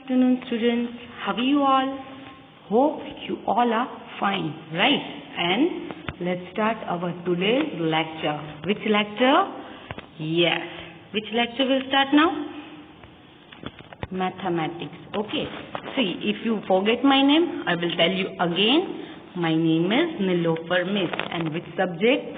afternoon, students. How are you all? Hope you all are fine, right? And let's start our today's lecture. Which lecture? Yes. Which lecture will start now? Mathematics. Okay. See, if you forget my name, I will tell you again. My name is Nilofer Miss. And which subject?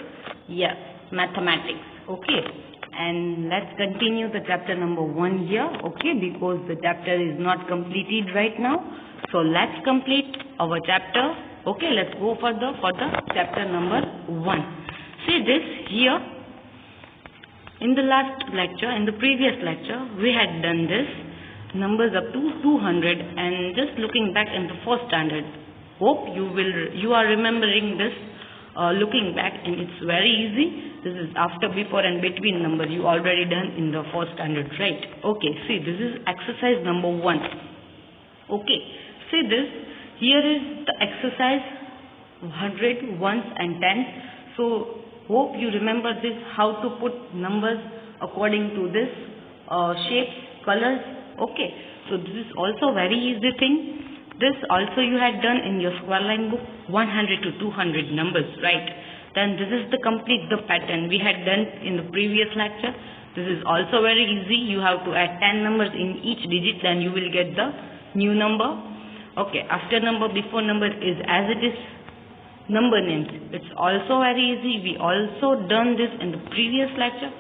Yes, mathematics. Okay. And let's continue the chapter number 1 here, okay, because the chapter is not completed right now. So let's complete our chapter. Okay, let's go further for the chapter number 1. See this here. In the last lecture, in the previous lecture, we had done this numbers up to 200 and just looking back in the first standard. Hope you are remembering this. Looking back, and it's very easy. This is after, before and between number you already done in the first standard, right? Okay, see, this is exercise number 1. Okay, see this, here is the exercise 100, ones and tens. So hope you remember this, how to put numbers according to this shapes, colors. Okay, so this is also very easy thing. This also you had done in your square line book, 100 to 200 numbers, right? Then this is the complete the pattern we had done in the previous lecture. This is also very easy. You have to add 10 numbers in each digit, then you will get the new number. Okay, after number, before number is as it is number names. It's also very easy. We also done this in the previous lecture.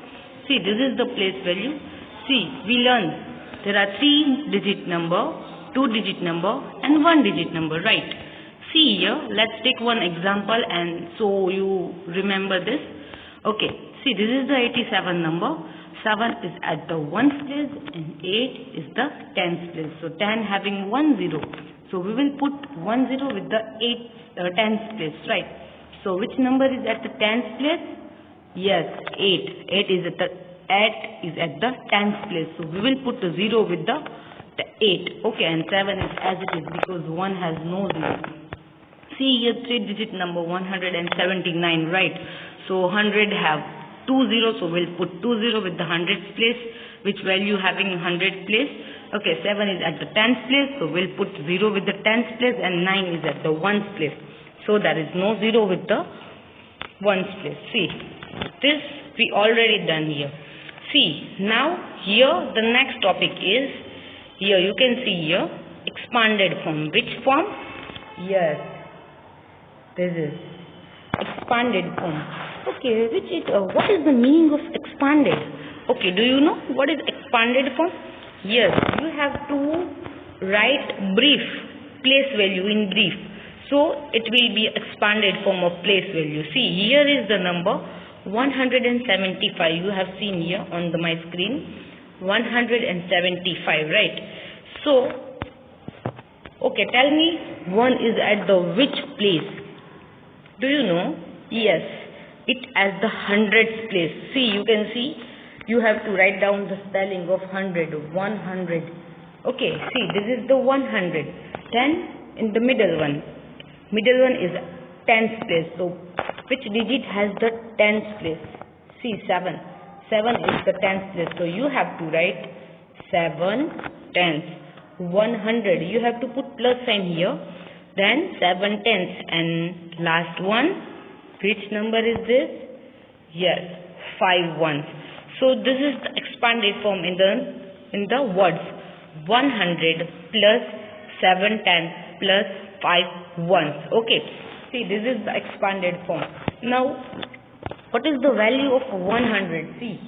See, this is the place value. See, we learned there are 3-digit number, 2-digit number and 1-digit number, right? See here, let's take one example and so you remember this. Okay, see, this is the 87 number. 7 is at the 1's place and 8 is the 10's place. So 10 having 1 0. So we will put 1 0 with the 10's place, right? So which number is at the 10's place? Yes, 8. 8 is at the 10's place. So we will put the 0 with the 8. Okay, and 7 is as it is because 1 has no 0. See here, 3-digit number 179, right? So 100 have 2 zeros, so we'll put 2 0 with the 100's place, which value having 100 place. Okay, 7 is at the 10's place, so we'll put 0 with the 10's place, and 9 is at the 1's place. So there is no 0 with the 1's place. See, this we already done here. See, now here the next topic is, here you can see here, expanded form. Which form? Yes, this is expanded form. Okay, what is the meaning of expanded? Okay, do you know what is expanded form? Yes, you have to write brief, place value in brief. So it will be expanded form of place value. See, here is the number 175. You have seen here on my screen. 175, right? So, okay, tell me 1 is at the which place? Do you know? Yes, it as the 100's place. See, you can see, you have to write down the spelling of 100, 100. Okay, see, this is the 100. Then, in the middle one is 10's place. So, which digit has the 10's place? See, 7. 7 is the 10's place. So you have to write 7 tenths. 100. You have to put plus sign here. Then 7 tenths. And last one, which number is this? Yes, 5 ones. So this is the expanded form in the words. 100 plus 7 tenths plus 5 ones. Okay. See, this is the expanded form. Now, what is the value of 100? See,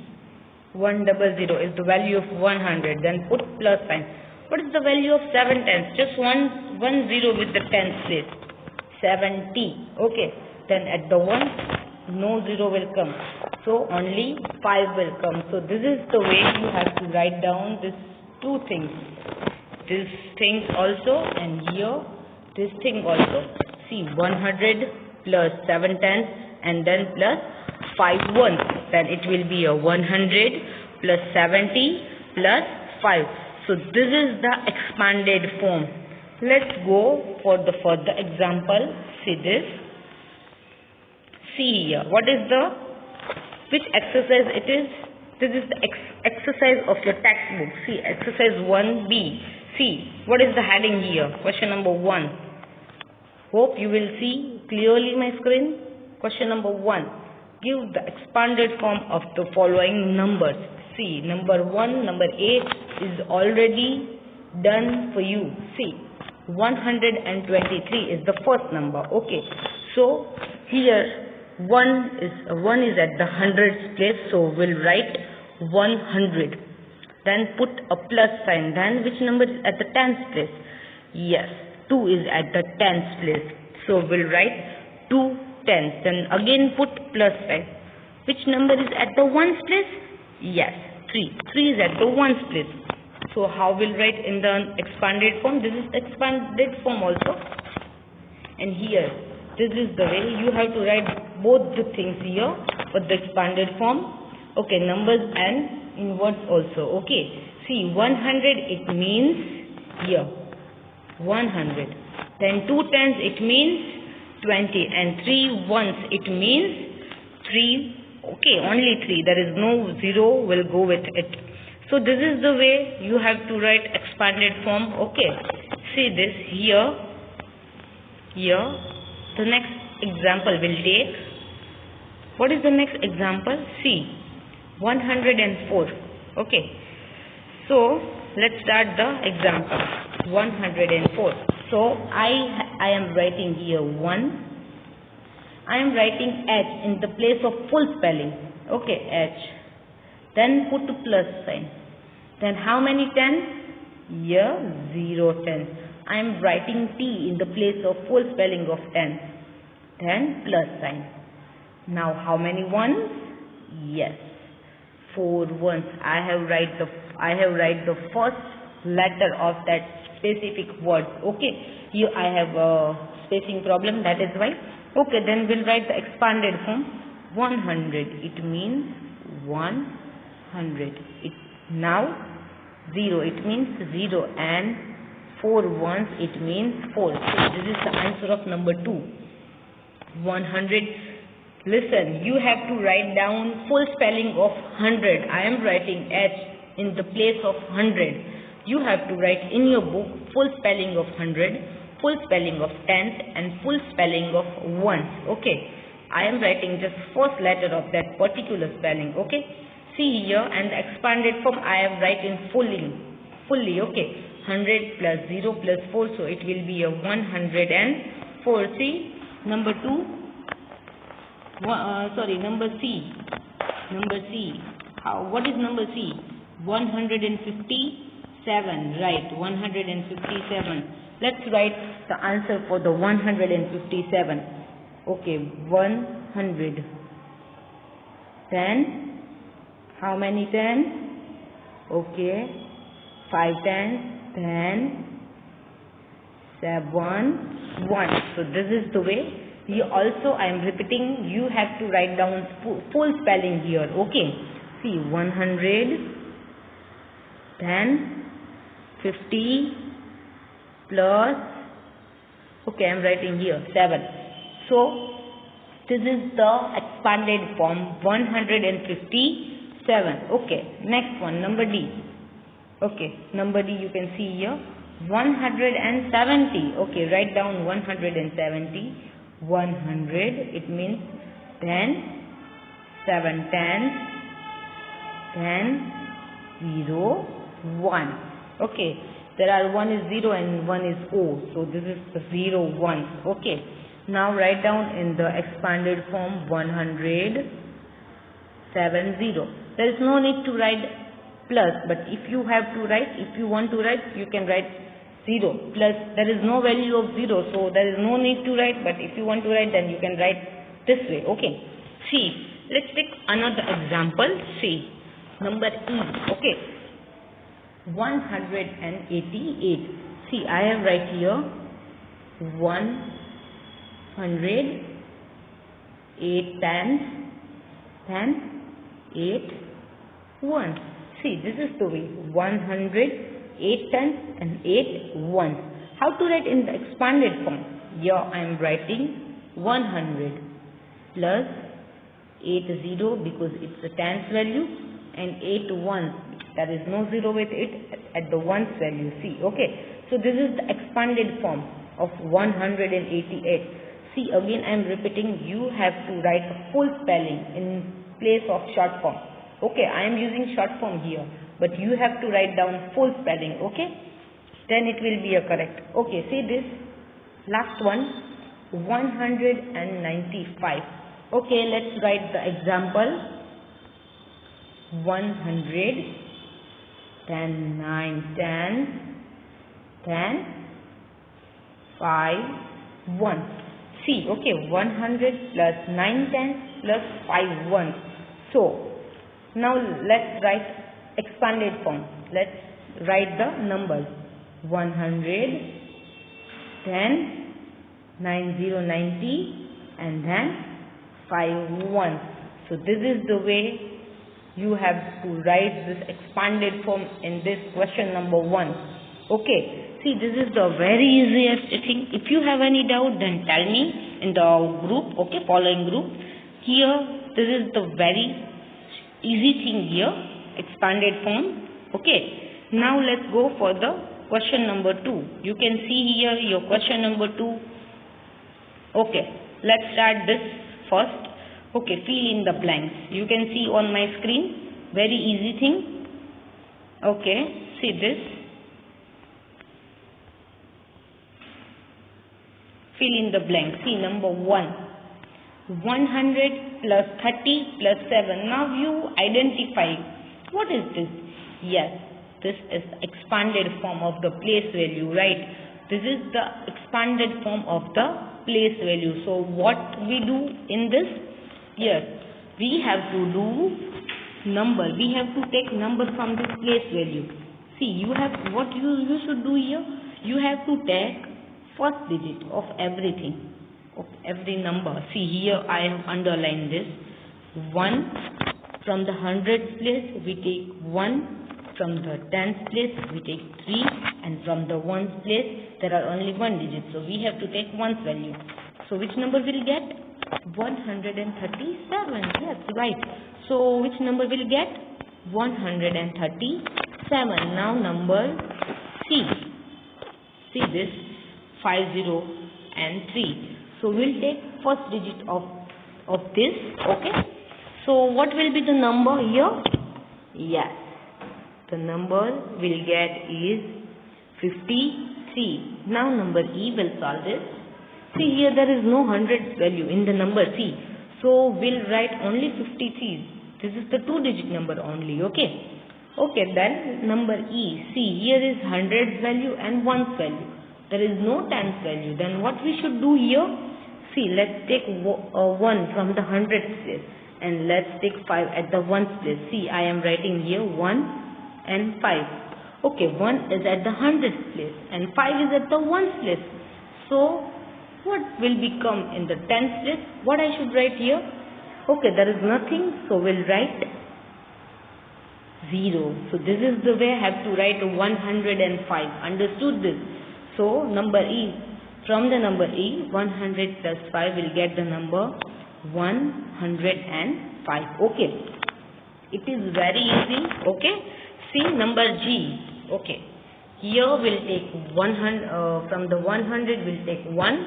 100 is the value of 100. Then put plus sign. What is the value of 7 tenths? Just 1 0 with the 10's place. 70. Okay. Then at the 1, no 0 will come. So only 5 will come. So this is the way you have to write down these two things. This thing also and here this thing also. See, 100 plus 7 tenths and then plus 5 ones, then it will be a 100 plus 70 plus 5. So this is the expanded form. Let's go for the further example. See this. See here. Which exercise it is? This is the exercise of your textbook. See, exercise 1B. See, what is the heading here? Question number 1. Hope you will see clearly my screen. Question number 1. Give the expanded form of the following numbers. See, number 1, number 8 is already done for you. See, 123 is the first number. Okay, so here 1 is at the hundreds place, so we'll write 100. Then put a plus sign. Then which number is at the tens place? Yes, 2 is at the tens place, so we'll write 2 tens. Then again put plus sign. Which number is at the ones place? Yes, 3. 3 is at the ones place. So how we'll write in the expanded form? This is expanded form also. And here, this is the way you have to write both the things here for the expanded form. Okay, numbers and in words also. Okay, see, 100 it means here 100. Then 2 tens it means 20, and 3 ones it means 3. Okay, only 3. There is no 0 will go with it. So this is the way you have to write expanded form. Okay, see this here. The next example will take. What is the next example? See, 104. Okay, so let's start the example. 104. So I am writing here 1. I am writing H in the place of full spelling. Okay, H. Then put a plus sign. Then how many 10? Here 0 10. I am writing T in the place of full spelling of 10. Then plus sign. Now how many ones? Yes, 4 ones. I have write the first letter of that specific word. Okay, here I have a spacing problem, that is why. Okay, then we'll write the expanded form. 100 it means 100. Now 0 it means 0, and 4 ones it means 4. So this is the answer of number 2. 100. Listen, you have to write down full spelling of 100. I am writing H in the place of 100. You have to write in your book full spelling of 100, full spelling of tens, and full spelling of ones. Okay, I am writing just first letter of that particular spelling. Okay, see here, and the expanded form I am writing fully. Okay, 100 plus 0 plus 4, so it will be a 104. See, number 2. Number C. What is number C? 157. Right, 157. Let's write the answer for the 157. Okay, 100. Then how many tens? Okay, 5 tens. Then 7 1. So this is the way. Here also I am repeating, you have to write down full spelling here. Okay, see, 100, then 50 plus, okay, I am writing here 7. So this is the expanded form, 157. Okay, next one, number D. Okay, number D you can see here 170. Okay, write down 170. 100 it means 10, 7 tens, 10 0 1. Okay, there are 1 is 0 and 1 is O, so this is the 0 1. Okay, now write down in the expanded form 170. There is no need to write plus, but if you want to write, you can write 0 plus. There is no value of 0, so there is no need to write, but if you want to write, then you can write this way. Okay, see, let's take another example. See, number E. Okay, 188. See, I have right here 100, 8 tens, then 8 ones. See, this is the way. 100, 8 tens and 8 ones. How to write in the expanded form? Here I am writing 100 plus 8 0 because it's a tens value, and 8 ones There is no 0 with it at the ones value. See, okay. So this is the expanded form of 188. See, again I am repeating, you have to write a full spelling in place of short form. Okay, I am using short form here, but you have to write down full spelling, okay? Then it will be a correct. Okay, see this last one, 195. Okay, let's write the example. 100, then 9, 10, 5, 1. See, okay, 100 plus 9 10 plus 5 1. So, now let's write expanded form. Let's write the numbers. 100, then 90 90, and then 5 1. So, this is the way you have to write this expanded form in this question number 1. Okay. See, this is the very easiest thing. If you have any doubt, then tell me in the group, okay, following group. Here, this is the very easy thing here, expanded form. Okay. Now, let's go for the question number 2. You can see here your question number 2. Okay. Let's start this first. Okay, fill in the blanks. You can see on my screen. Very easy thing. Okay, see this. Fill in the blank. See number 1. 100 plus 30 plus 7. Now you identify. What is this? Yes, this is expanded form of the place value, right? This is the expanded form of the place value. So what we do in this? Yes, we have to do number. We have to take number from this place value. See, you have what you should do here. You have to take first digit of everything, of every number. See here, I have underlined this. 1 from the 100th place we take 1. From the 10th place we take 3, and from the 1st place there are only 1 digit. So we have to take 1's value. So which number will get? 137. Yes, right. So which number will get? 137. Now number C. See this 50 and 3. So we'll take first digit of this. Okay. So what will be the number here? Yes. The number we'll get is 53. Now number E will solve this. See here there is no 100 value in the number C. So we'll write only 53. This is the 2-digit number only. Okay. Okay, then number E. See here is 100 value and 1's value. There is no 10's value. Then what we should do here? See, let's take 1 from the 100th place. And let's take 5 at the 1's place. See, I am writing here 1 and 5. Okay, 1 is at the 100th place and 5 is at the 1's place. So, what will become in the 10th place? What I should write here? Okay, there is nothing, so we'll write 0. So, this is the way I have to write 105. Understood this? So, number E. From the number E, 100 plus 5 will get the number 105. Okay. It is very easy. Okay. See number G. Okay. Here we'll take 100 from the 100 we'll take 1.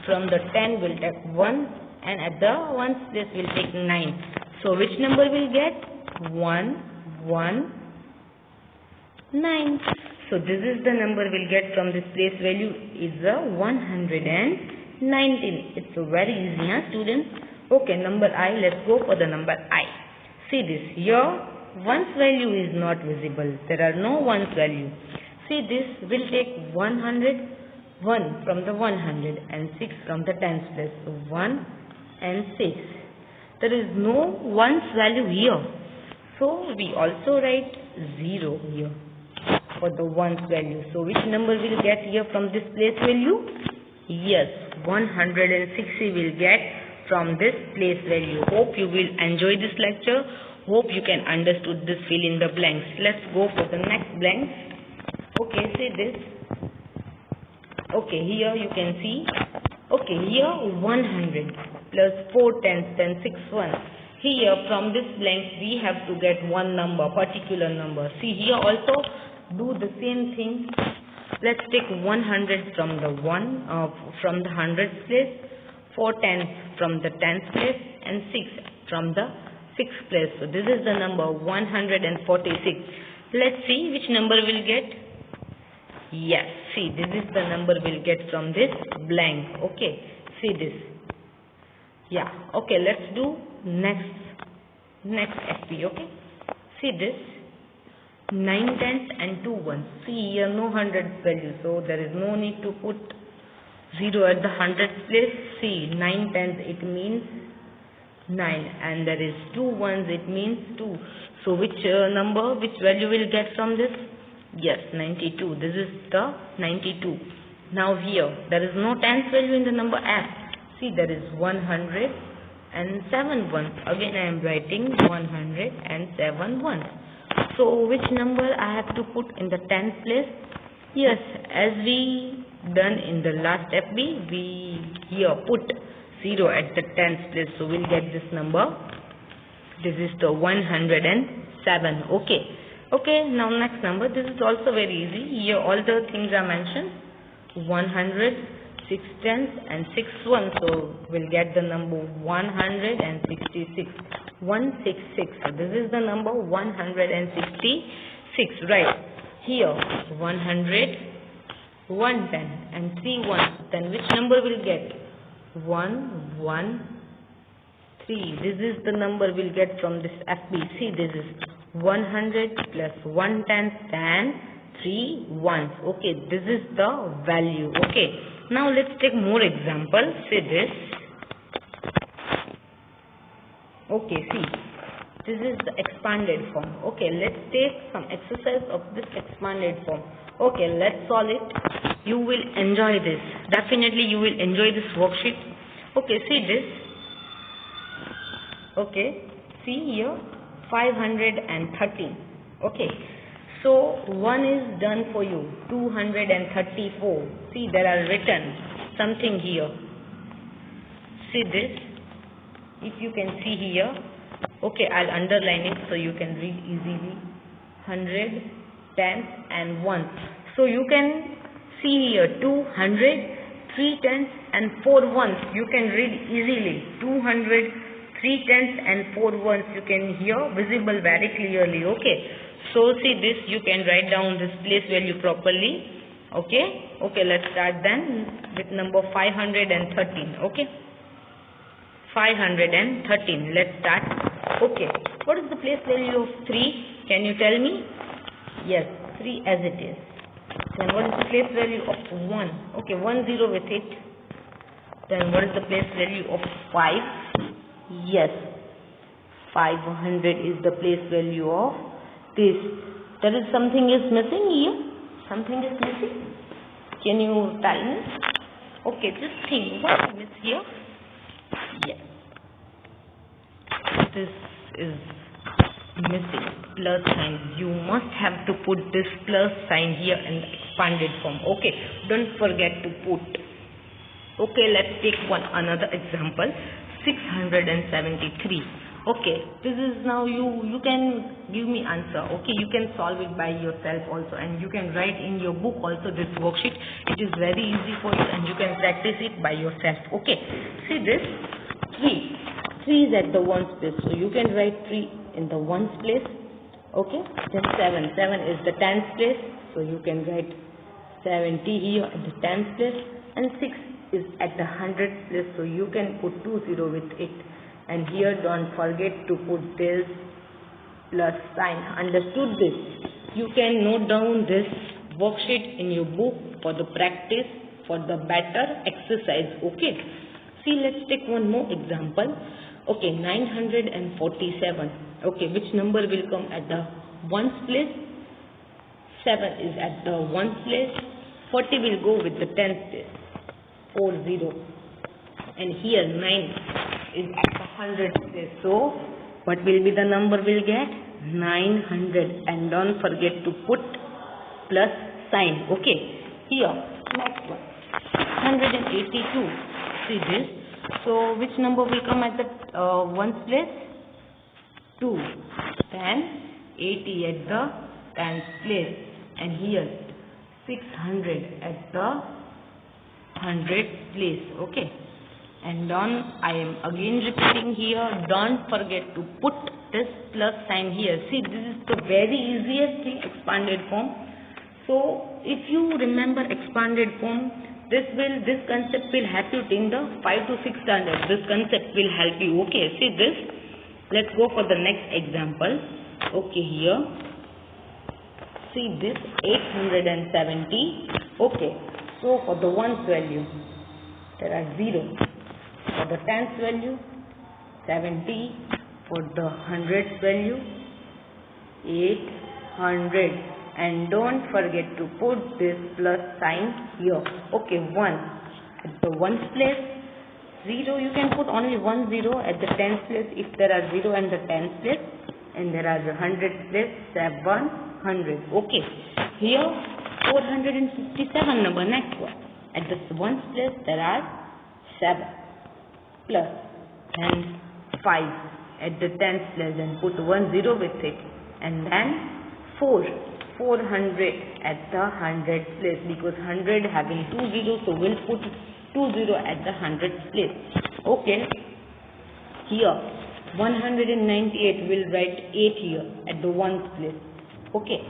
From the 10 we'll take 1. And at the 1's place we'll take 9. So which number we'll get? 119. So this is the number we'll get from this place value is 119. It's very easy, huh, students? Okay, number I. Let's go for the number I. See this. Here 1's value is not visible. There are no 1's value. See this. We'll take 100. 1 from the 100 and 6 from the 10's place. So 1 and 6. There is no 1's value here. So we also write 0 here for the 1's value. So which number will get here from this place value? Yes, 160 will get from this place value. Hope you will enjoy this lecture. Hope you can understood this fill in the blanks. Let's go for the next blank. Okay, say this. Okay, here you can see. Okay, here 100 plus 4 tens, then 6 1. Here from this blank we have to get one number, particular number. See here also do the same thing. Let's take 100 from the from the hundreds place, 4 tens from the tens place, and 6 from the sixth place. So this is the number 146. Let's see which number we'll get. Yes, see this is the number we'll get from this blank. Okay, see this. Yeah, okay, let's do next FP. Okay, see this. 9 tens and 2 ones. See here no hundreds value, so there is no need to put 0 at the hundreds place. See 9 tens it means 9, and there is 2 ones it means 2. So which value will get from this? Yes, 92. This is the 92. Now here there is no tens value in the number F. See there is 100 and 7 ones. Again I am writing 107 ones. So which number I have to put in the tens place? Yes, as we done in the last FB, we here put 0 at the tens place, so we'll get this number. This is the 107. Okay, now next number. This is also very easy. Here all the things are mentioned. 100, 6 tens and 6 ones, so we'll get the number 166. 166. So this is the number 166, right? Here 100, 110 and 3 ones. Then which number will get? 113. This is the number we'll get from this FB. See, this is 100 plus 110 and 3 ones. Okay, this is the value. Okay, now let's take more examples. See this. Okay, see, this is the expanded form. Okay, let's take some exercise of this expanded form. Okay, let's solve it. You will enjoy this. Definitely you will enjoy this worksheet. Okay, see this. Okay, see here 513. Okay, so 1 is done for you. 234. See, there are written something here. See this. If you can see here, okay, I'll underline it so you can read easily. 100, 10 and 1. So you can see here 200, 3 tens and 4 ones. You can read easily. 200, 3 tens and 4 ones. You can hear visible very clearly. Okay. So see this, you can write down this place value properly. Okay. Okay, let's start then with number 513. Okay. 513. Let's start. Okay. What is the place value of 3? Can you tell me? Yes, 3 as it is. Then what is the place value of 1? Okay, 10 with it. Then what is the place value of 5? Yes, 500 is the place value of this. There is something is missing here. Something is missing. Can you tell me? Okay, just think. What is here? Yes, this is missing. Plus sign. You must have to put this plus sign here in the expanded form. Okay, don't forget to put. Okay, let's take another example. 673. Okay, this is now you can give me answer. Okay, you can solve it by yourself also, and you can write in your book also this worksheet. It is very easy for you, and you can practice it by yourself. Okay, see this 3 is at the ones place, so you can write 3 in the ones place. Okay, then 7 is the tens place, so you can write 70 here at the tens place, and 6 is at the hundreds place, so you can put 20 with it. And here don't forget to put this plus sign. Understood this? You can note down this worksheet in your book for the practice, for the better exercise. Okay, see, let's take one more example. Okay, 947. Okay, which number will come at the ones place? 7 is at the ones place. 40 will go with the tens place. 40. And here 9 is at the hundreds place. So what will be the number we'll get? 900. And don't forget to put plus sign. Okay, here next one, 182. See this. So which number will come at the ones place? 2. Then 80 at the tens place, and here 600 at the hundredth place. Okay, and then I am again repeating here, don't forget to put this plus sign here. See, this is the very easiest thing, expanded form. So if you remember expanded form, this concept will help you in the 5 to 6 standard. This concept will help you. Okay, see this. Let's go for the next example. Okay, here. See this 870. Okay, so for the ones value, there are 0. For the tens value, 70. For the hundredth value, 800. And don't forget to put this plus sign here. Okay, 1 at the ones place, 0 you can put only 1 0 at the tens place if there are 0 and the tens place, and there are the hundredth place 700. Okay, here 457 number, next one. At the ones place there are 7 plus and 5 at the tens place, and put 1 0 with it, and then 400 at the hundredth place, because 100 having 2 zeros, so we'll put 2 0 at the hundredth place. Okay, here 198 will write 8 here at the ones place. Okay,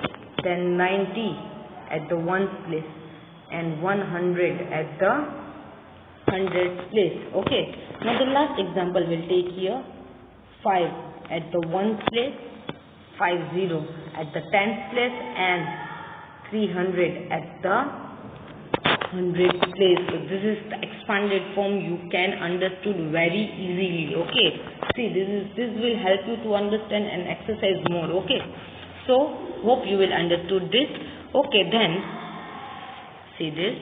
then 90 at the ones place, and 100 at the hundredth place. Okay, now the last example we'll take here, 5 at the ones place, 50 at the tens place, and 300 at the hundredth place. So this is the expanded form. You can understood very easily. Okay, see, this will help you to understand and exercise more. Okay, so hope you will understood this. Okay, then see this.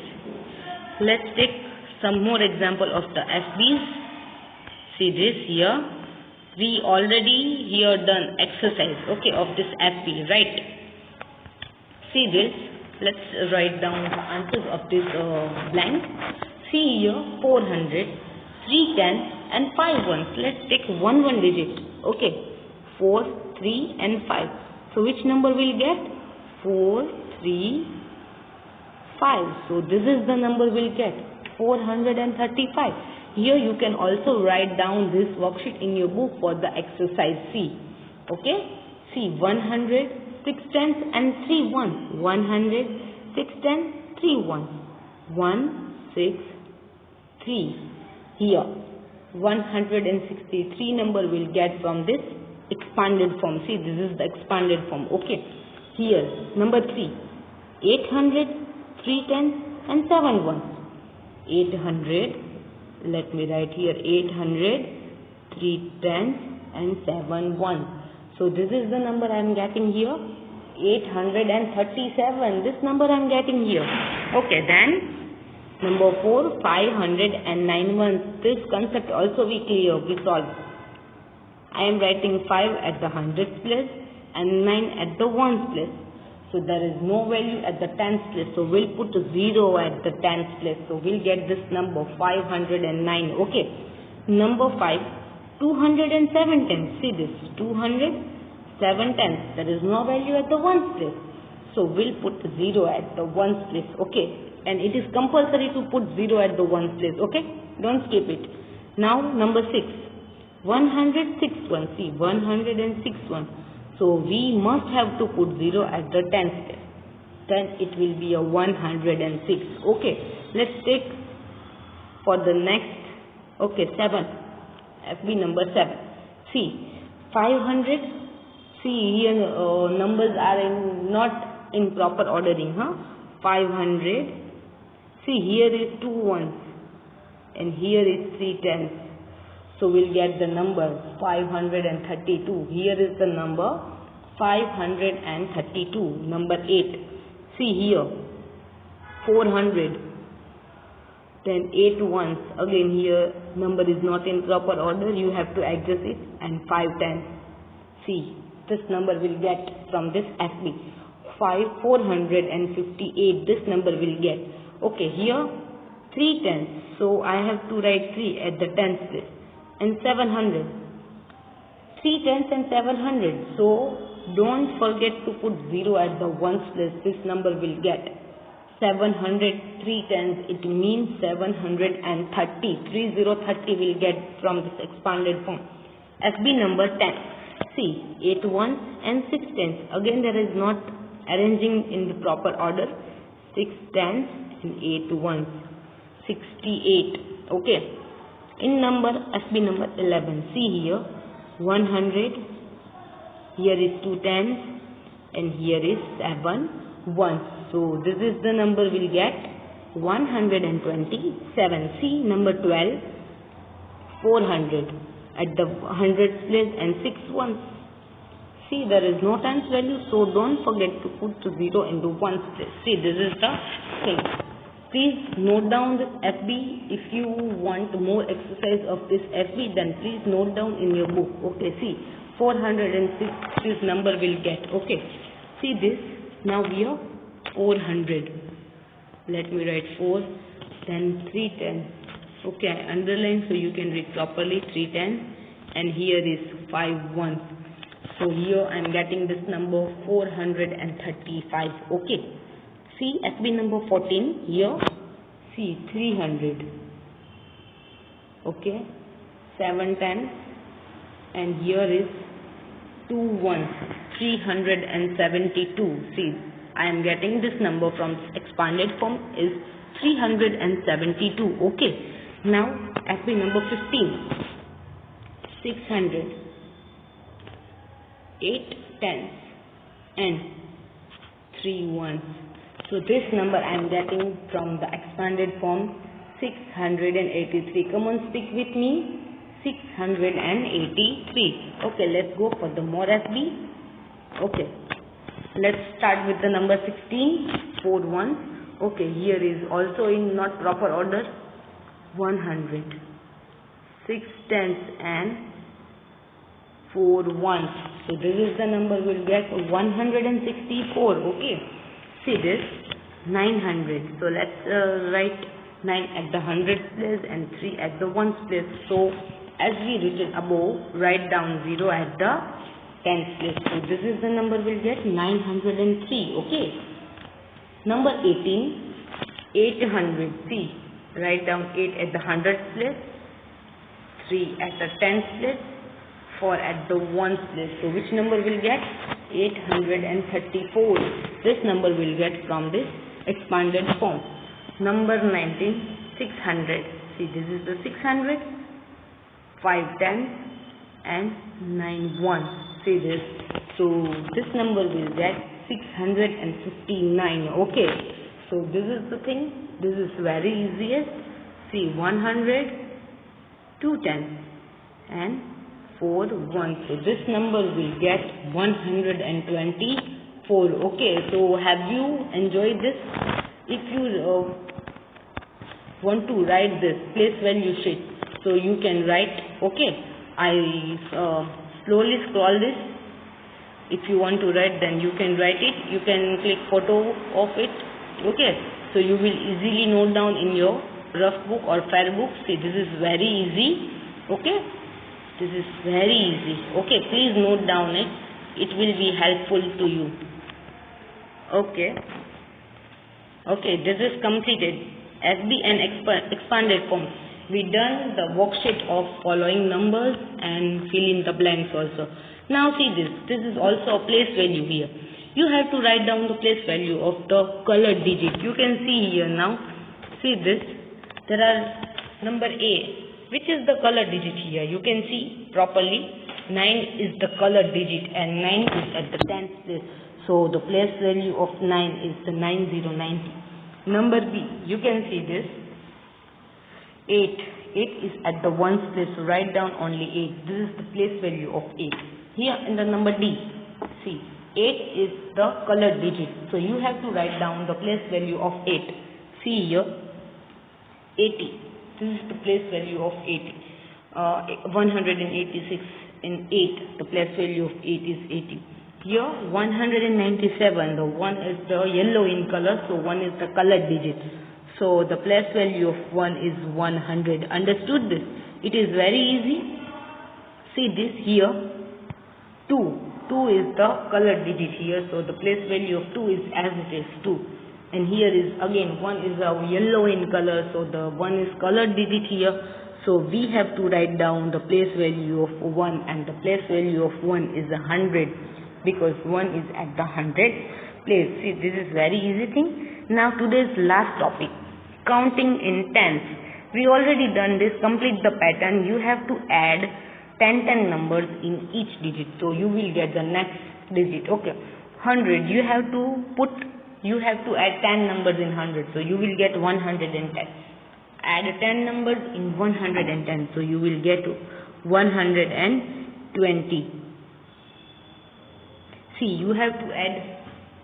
Let's take some more example of the FBs. See this here. We already here done exercise, okay, of this FB, right? See this. Let's write down the answers of this blank. See here, 400, 3 tens, and 5 ones. Let's take one digit. Okay, 4, 3, and 5. So which number we'll get? 4, 3, 5. So this is the number we'll get, 435. Here you can also write down this worksheet in your book for the exercise C. Okay? See, 100, 6 tens, and 3 ones. 100, 6 tens, 3 ones. 1, 6, 3. Here, 163 number will get from this expanded form. See, this is the expanded form. Okay? Here, number 3. 800, 3 tens, and 7 ones. 800. Let me write here 800, 3 tens, and 7 ones. So this is the number I am getting here, 837. This number I am getting here. Okay, then number 4, 509 ones. This concept also we clear, we solve. I am writing 5 at the hundredth place and 9 at the ones place. So there is no value at the tens place. So we'll put 0 at the tens place. So we'll get this number 509. Okay. Number 5, 207 tens. See this, 207 tens. There is no value at the ones place. So we'll put 0 at the ones place. Okay. And it is compulsory to put 0 at the ones place. Okay. Don't skip it. Now number 6, 106 ones. See, 106 ones. So we must have to put 0 at the tens place. Then it will be a 106. Okay, let's take for the next. Okay, 7. FB number 7. See, 500. See here numbers are not in proper ordering. 500. See, here is 2 ones and here is 3 tens. So we'll get the number 532. Here is the number 532. Number 8. See here, 400. Then 8 ones. Again here number is not in proper order. You have to adjust it. And 5 tens. See, this number will get from this FB. 458. This number will get. Okay, here 3 tens. So I have to write 3 at the tens place. And 700. 3 tens and 700. So don't forget to put 0 at the ones place. This number will get 700, 3 tens. It means 730. 3030 will get from this expanded form. FB number 10. See, 8 ones and 6 tens. Again, there is not arranging in the proper order. 6 tens and 8 ones. 68. Okay. In number, FB number 11. See here. 100, here is 2 tens and here is 7 ones. So this is the number we'll get 127. See number 12, 400 at the hundreds place and 6 ones. See, there is no times value, so don't forget to put 0 into ones place. See, this is the thing. Please note down this FB. If you want more exercise of this FB, then please note down in your book. Okay, see, 406 this number will get. Okay, see this. Now here 400. Let me write 4, then 3 10. Okay, I underline so you can read properly. 3 10, and here is 5 1. So here I am getting this number 435. Okay. See FB number 14 here. See 300. Okay. 7 10, and here is 2 1. 372. See, I am getting this number from expanded form is 372. Okay. Now FB number 15. 600. 8 tens and 3 ones. So this number I am getting from the expanded form 683. Come on, speak with me. 683. Okay, let's go for the more FB. Okay, let's start with the number 16. 4 ones. Okay, here is also in not proper order. 100. 6 tens and 4 ones. So this is the number we'll get 164. Okay, see this 900. So let's write 9 at the hundreds place and 3 at the ones place. So as we written above, write down 0 at the tens place. So this is the number we'll get 903. Okay, number 18. 800. See, write down 8 at the hundreds place, 3 at the tens place, 4 at the ones place. So which number will get? 834. This number will get from this expanded form. Number 19. 600. See, this is the 600. 5 tens and 9 ones. See this. So this number will get 659. Okay. So this is the thing. This is very easiest. See, 100, 2 tens and 4 ones. So this number will get 124. Okay, so have you enjoyed this? If you want to write this place value sheet, so you can write. Okay, I slowly scroll this. If you want to write, then you can write it. You can click photo of it. Okay, so you will easily note down in your rough book or fair book. See, this is very easy. Okay, this is very easy. Okay, please note down it. It will be helpful to you. Okay. Okay, this is completed. FB and expanded form. We done the worksheet of following numbers and fill in the blanks also. Now see this. This is also a place value here. You have to write down the place value of the colored digit. You can see here now. See this. There are number A. Which is the colored digit here? You can see properly. 9 is the colored digit and 9 is at the tens place. So the place value of 9 is the 9090. Number B. You can see this. 8. 8 is at the ones place. So write down only 8. This is the place value of 8. Here in the number D. See. 8 is the colored digit. So you have to write down the place value of 8. See here. 80. This is the place value of 80. 186 in 8. The place value of 8 is 80. Here 197. The 1 is the yellow in color. So 1 is the colored digit. So the place value of 1 is 100. Understood this? It is very easy. See this here. 2. 2 is the colored digit here, so the place value of 2 is as it is 2. And here is again 1 is a yellow in color, so the 1 is colored digit here. So we have to write down the place value of 1, and the place value of 1 is 100 because 1 is at the 100th place. See, this is very easy thing. Now today's last topic, counting in tens. We already done this. Complete the pattern. You have to add 10 numbers in each digit, so you will get the next digit. Okay, 100, you have to add 10 numbers in 100, so you will get 110. Add 10 numbers in 110, so you will get 120. See, you have to add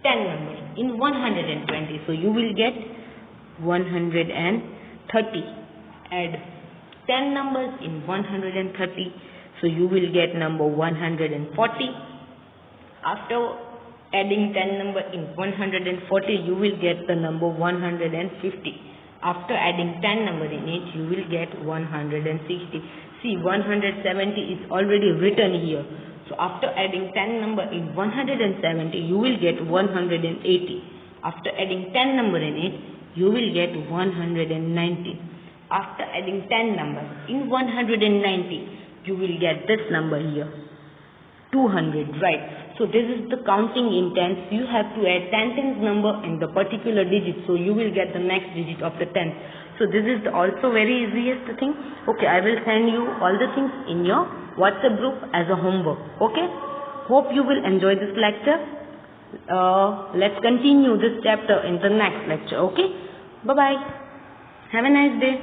10 numbers in 120, so you will get 130. Add 10 numbers in 130, so you will get number 140. After adding 10 number in 140, you will get the number 150. After adding 10 number in it, you will get 160. See, 170 is already written here. So after adding 10 number in 170, you will get 180. After adding 10 number in it, you will get 190. After adding 10 numbers in 190, you will get this number here, 200, right? So this is the counting in tens. You have to add 10 number in the particular digit, so you will get the next digit of the tens. So this is also very easiest thing. Okay, I will send you all the things in your WhatsApp group as a homework. Okay, hope you will enjoy this lecture. Let's continue this chapter in the next lecture. Okay, bye bye, have a nice day.